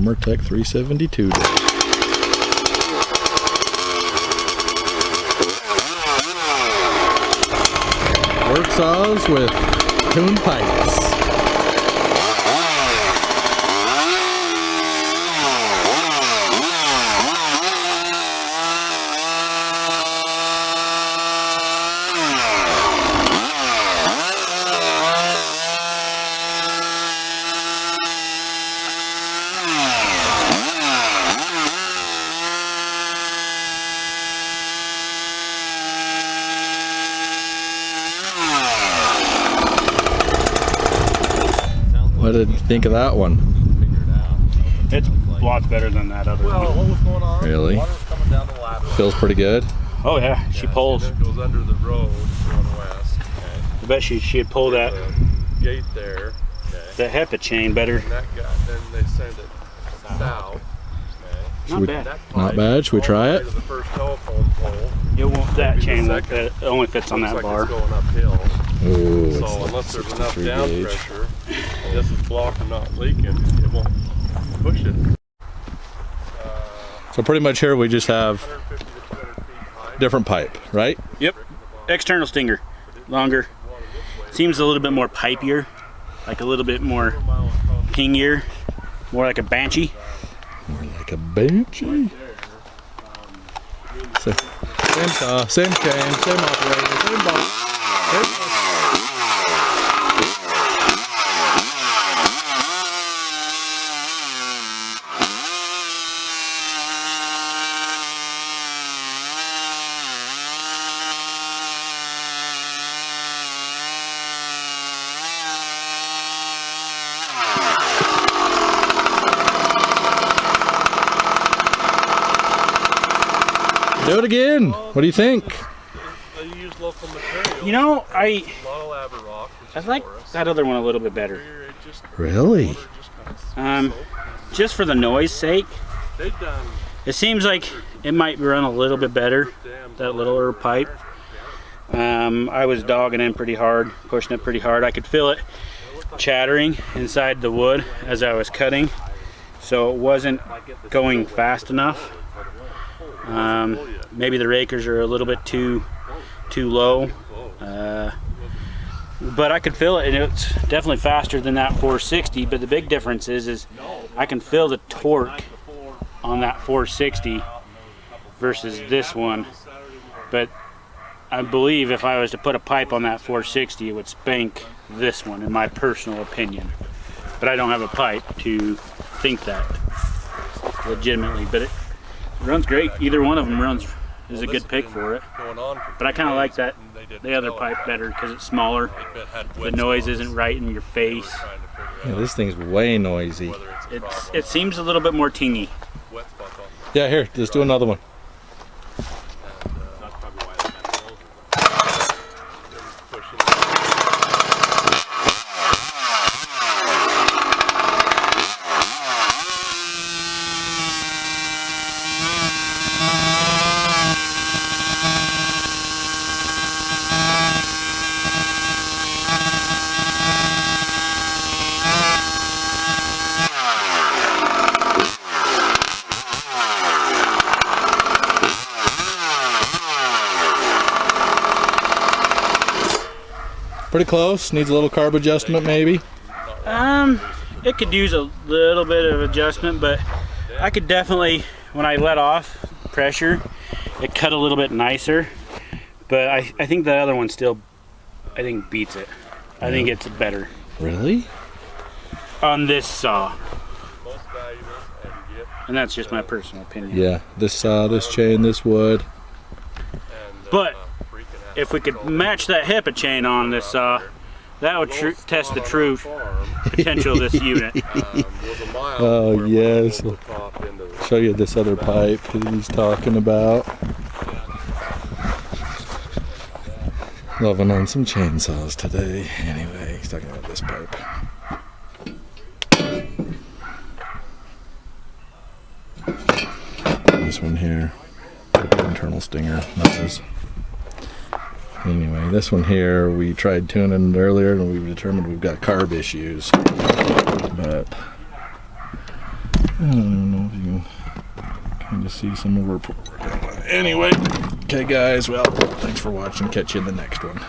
Farmertec 372 day. Work saws with tuned pipes. What did you think of that one? It's lots better than that other one. What was going on? Really? Water was coming down the ladder. Feels pretty good. Oh yeah, she pulls. It goes under the road going west. Okay. I bet she'd pull that Gate there. Okay. the HEPA chain better. And that got, then they send it south. Okay. Not bad. Not bad. Should we try it? To the first telephone pole. You won't. That Maybe chain the won't fit. It only fits on Looks that like bar. It's going uphill. Ooh, So it's unless there's enough 63 down gauge. pressure, this is blocked and not leaking, it won't push it. So pretty much here we just have 150 to 200 feet high. different pipe, right? Yep. External stinger, longer. Seems a little bit more pipier, like a little bit more hingier, more like a banshee. More like a banshee. Same saw, same chain, same operator, same box. Do it again. What do you think? They use local material. You know, A lot of lava rock, I which is like porous. that other one a little bit better. It just, Really? water just kind of soaks. Just for the noise sake, They've done it seems like it might run a little bit better. That littler pipe. I was dogging in pretty hard, pushing it pretty hard. I could feel it chattering inside the wood as I was cutting, so it wasn't going fast enough. Maybe the rakers are a little bit too low, but I could feel it, and it's definitely faster than that 460. But the big difference is I can feel the torque on that 460 versus this one. But I believe if I was to put a pipe on that 460, it would spank this one, in my personal opinion. But I don't have a pipe to think that legitimately. But it runs great. Either one of them is a good pick for it. going on for But I kind of like that they didn't the other tell pipe us. better because it's smaller. It had The wet noise spots. isn't right in your face. Trying to figure Yeah, out this thing's way noisy. whether it's a problem It seems a little bit more tingy. wet spots on Yeah, here, let's do another one. that's probably why it's pushing. Pretty close. Needs a little carb adjustment maybe. It could use a little bit of adjustment, but I could definitely, when I let off pressure, it cut a little bit nicer. But I think the other one still, I think, beats it. I think it's better Really? on this saw, Most valuable and get and that's just my personal opinion. Yeah, this saw, this chain, this wood. and But freaking out. if we could match that HEPA chain on this saw, that would test the true potential of this unit. Was a mile Oh, where we yes. pulled the top into the- Show you this other pipe that he's talking about. Loving on some chainsaws today. Anyway, he's talking about this pipe. This one here, internal stinger. Anyway, this one here, we tried tuning it earlier and we've determined we've got carb issues. But I don't know if you can kind of see some of our poor work. Anyway, okay guys, well, thanks for watching. Catch you in the next one.